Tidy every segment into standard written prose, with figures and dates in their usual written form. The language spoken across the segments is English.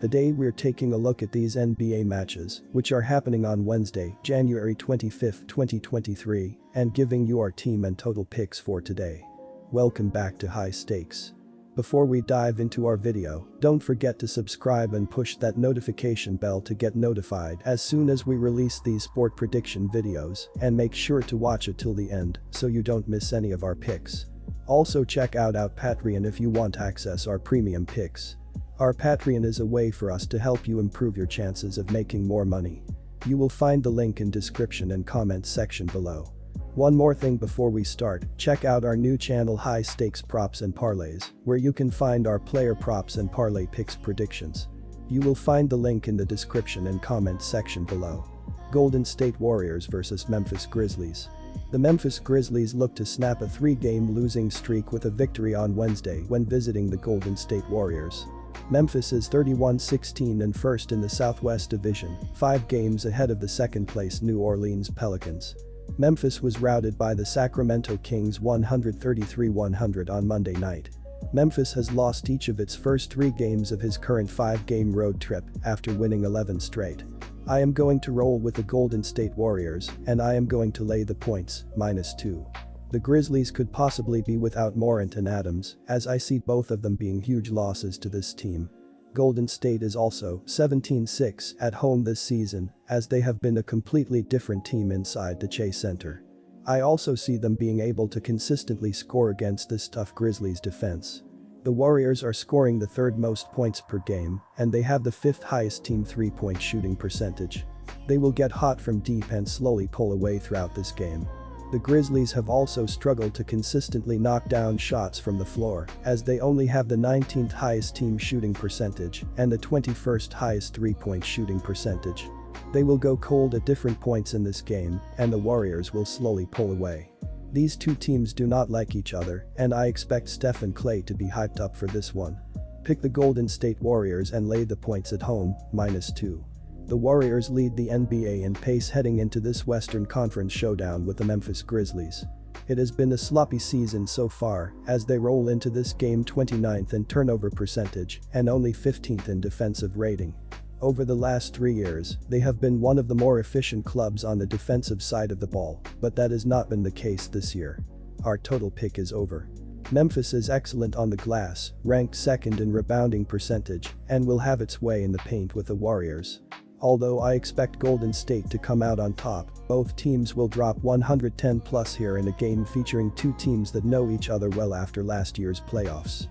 Today we're taking a look at these NBA matches, which are happening on Wednesday, January 25, 2023, and giving you our team and total picks for today. Welcome back to High Stakes. Before we dive into our video, don't forget to subscribe and push that notification bell to get notified as soon as we release these sport prediction videos, and make sure to watch it till the end so you don't miss any of our picks. Also check out our Patreon if you want to access our premium picks. Our Patreon is a way for us to help you improve your chances of making more money. You will find the link in description and comment section below. One more thing before we start, check out our new channel High Stakes Props and Parlays, where you can find our player props and parlay picks predictions. You will find the link in the description and comment section below. Golden State Warriors vs Memphis Grizzlies. The Memphis Grizzlies look to snap a 3-game losing streak with a victory on Wednesday when visiting the Golden State Warriors. Memphis is 31-16 and first in the Southwest Division, 5 games ahead of the second-place New Orleans Pelicans. Memphis was routed by the Sacramento Kings 133-100 on Monday night. Memphis has lost each of its first 3 games of his current 5-game road trip after winning 11 straight. I am going to roll with the Golden State Warriors, and I am going to lay the points, -2. The Grizzlies could possibly be without Morant and Adams, as I see both of them being huge losses to this team. Golden State is also 17-6 at home this season, as they have been a completely different team inside the Chase Center. I also see them being able to consistently score against this tough Grizzlies defense. The Warriors are scoring the 3rd most points per game, and they have the 5th highest team 3-point shooting percentage. They will get hot from deep and slowly pull away throughout this game. The Grizzlies have also struggled to consistently knock down shots from the floor, as they only have the 19th highest team shooting percentage and the 21st highest 3-point shooting percentage. They will go cold at different points in this game, and the Warriors will slowly pull away. These two teams do not like each other, and I expect Steph and Klay to be hyped up for this one. Pick the Golden State Warriors and lay the points at home, -2. The Warriors lead the NBA in pace heading into this Western Conference showdown with the Memphis Grizzlies. It has been a sloppy season so far, as they roll into this game 29th in turnover percentage and only 15th in defensive rating. Over the last 3 years, they have been one of the more efficient clubs on the defensive side of the ball, but that has not been the case this year. Our total pick is over. Memphis is excellent on the glass, ranked 2nd in rebounding percentage, and will have its way in the paint with the Warriors. Although I expect Golden State to come out on top, both teams will drop 110 plus here in a game featuring 2 teams that know each other well after last year's playoffs.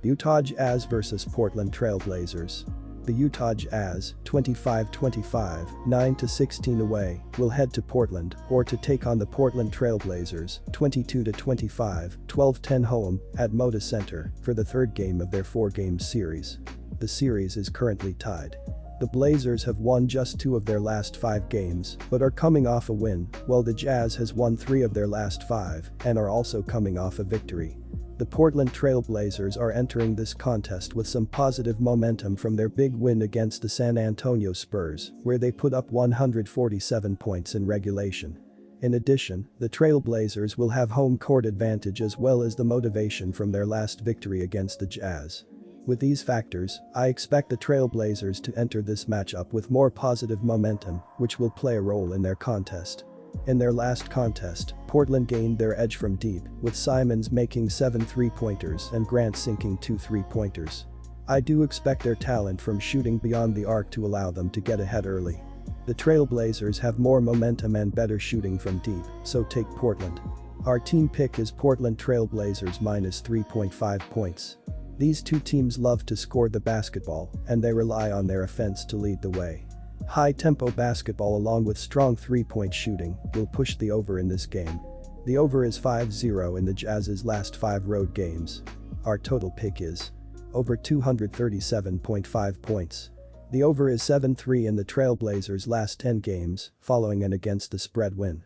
Utah Jazz vs Portland Trail Blazers. The Utah Jazz, 25-25, 9-16 away, will head to Portland or to take on the Portland Trail Blazers, 22-25, 12-10 home at Moda Center for the 3rd game of their 4-game series. The series is currently tied. The Blazers have won just 2 of their last 5 games but are coming off a win, while the Jazz has won 3 of their last 5 and are also coming off a victory. The Portland Trail Blazers are entering this contest with some positive momentum from their big win against the San Antonio Spurs, where they put up 147 points in regulation. In addition, the Trail Blazers will have home court advantage as well as the motivation from their last victory against the Jazz. With these factors, I expect the Trail Blazers to enter this matchup with more positive momentum, which will play a role in their contest. In their last contest, Portland gained their edge from deep, with Simons making 7 3-pointers and Grant sinking 2 3-pointers. I do expect their talent from shooting beyond the arc to allow them to get ahead early. The Trail Blazers have more momentum and better shooting from deep, so take Portland. Our team pick is Portland Trail Blazers -3.5 points. These 2 teams love to score the basketball, and they rely on their offense to lead the way. High-tempo basketball along with strong 3-point shooting will push the over in this game. The over is 5-0 in the Jazz's last 5 road games. Our total pick is over 237.5 points. The over is 7-3 in the Trail Blazers' last 10 games, following an against-the-spread win.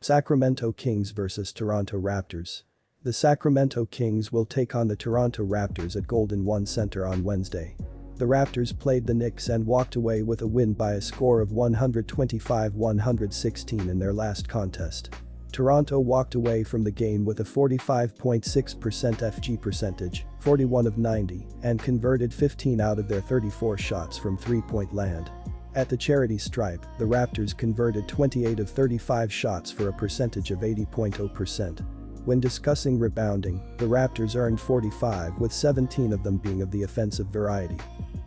Sacramento Kings vs Toronto Raptors. The Sacramento Kings will take on the Toronto Raptors at Golden One Center on Wednesday. The Raptors played the Knicks and walked away with a win by a score of 125-116 in their last contest. Toronto walked away from the game with a 45.6% FG percentage, 41 of 90, and converted 15 out of their 34 shots from three-point land. At the charity stripe, the Raptors converted 28 of 35 shots for a percentage of 80.0%. When discussing rebounding, the Raptors earned 45 with 17 of them being of the offensive variety.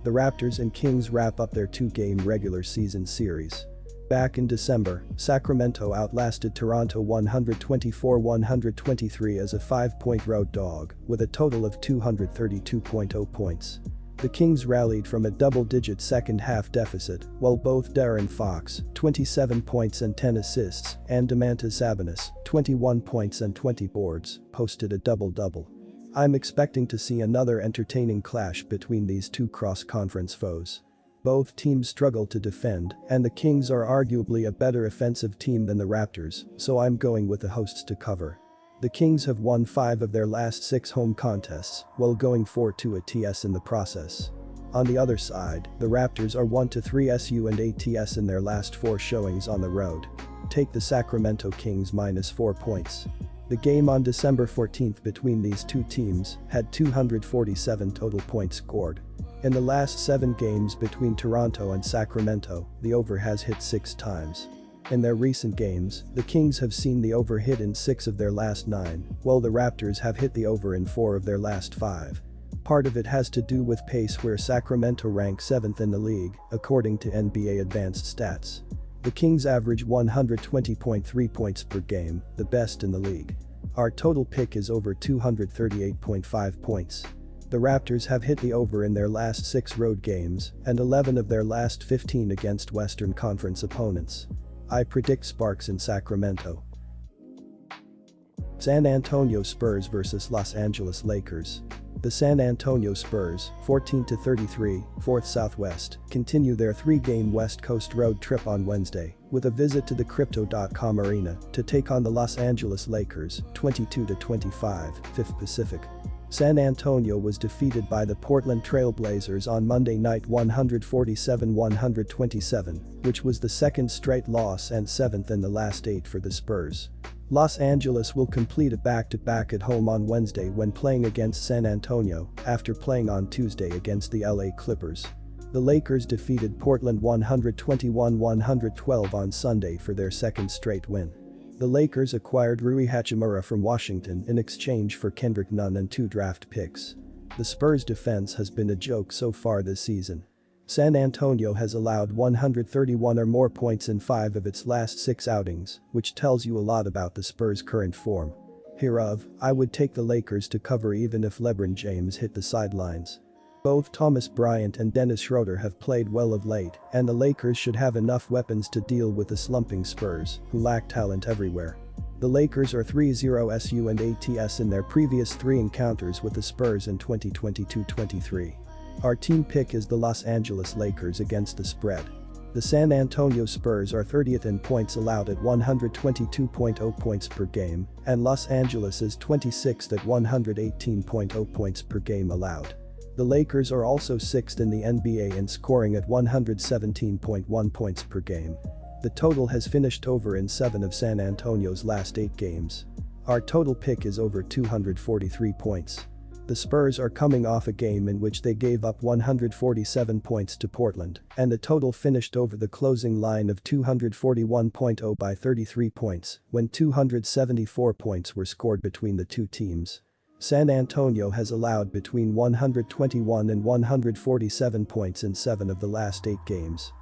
The Raptors and Kings wrap up their two-game regular season series. Back in December, Sacramento outlasted Toronto 124-123 as a 5-point road dog, with a total of 232.0 points. The Kings rallied from a double-digit second-half deficit, while both De'Aaron Fox, 27 points and 10 assists, and Domantas Sabonis, 21 points and 20 boards, posted a double-double. I'm expecting to see another entertaining clash between these two cross-conference foes. Both teams struggle to defend, and the Kings are arguably a better offensive team than the Raptors, so I'm going with the hosts to cover. The Kings have won 5 of their last 6 home contests, while going 4-2 ATS in the process. On the other side, the Raptors are 1-3 SU and ATS in their last 4 showings on the road. Take the Sacramento Kings -4 points. The game on December 14th between these two teams had 247 total points scored. In the last 7 games between Toronto and Sacramento, the over has hit 6 times. In their recent games, the Kings have seen the over hit in 6 of their last 9, while the Raptors have hit the over in 4 of their last 5. Part of it has to do with pace, where Sacramento ranks 7th in the league, according to NBA Advanced Stats. The Kings average 120.3 points per game, the best in the league. Our total pick is over 238.5 points. The Raptors have hit the over in their last 6 road games and 11 of their last 15 against Western Conference opponents. I predict sparks in Sacramento. San Antonio Spurs vs Los Angeles Lakers. The San Antonio Spurs, 14-33, 4th Southwest, continue their 3-game West Coast road trip on Wednesday, with a visit to the Crypto.com Arena to take on the Los Angeles Lakers, 22-25, 5th Pacific. San Antonio was defeated by the Portland Trail Blazers on Monday night 147-127, which was the 2nd straight loss and 7th in the last 8 for the Spurs. Los Angeles will complete a back-to-back at home on Wednesday when playing against San Antonio, after playing on Tuesday against the LA Clippers. The Lakers defeated Portland 121-112 on Sunday for their 2nd straight win. The Lakers acquired Rui Hachimura from Washington in exchange for Kendrick Nunn and 2 draft picks. The Spurs' defense has been a joke so far this season. San Antonio has allowed 131 or more points in 5 of its last 6 outings, which tells you a lot about the Spurs' current form. Hereof, I would take the Lakers to cover even if LeBron James hit the sidelines. Both Thomas Bryant and Dennis Schroeder have played well of late, and the Lakers should have enough weapons to deal with the slumping Spurs, who lack talent everywhere. The Lakers are 3-0 SU and ATS in their previous 3 encounters with the Spurs in 2022-23. Our team pick is the Los Angeles Lakers against the spread. The San Antonio Spurs are 30th in points allowed at 122.0 points per game, and Los Angeles is 26th at 118.0 points per game allowed. The Lakers are also 6th in the NBA in scoring at 117.1 points per game. The total has finished over in 7 of San Antonio's last 8 games. Our total pick is over 243 points. The Spurs are coming off a game in which they gave up 147 points to Portland, and the total finished over the closing line of 241.0 by 33 points, when 274 points were scored between the two teams. San Antonio has allowed between 121 and 147 points in 7 of the last 8 games.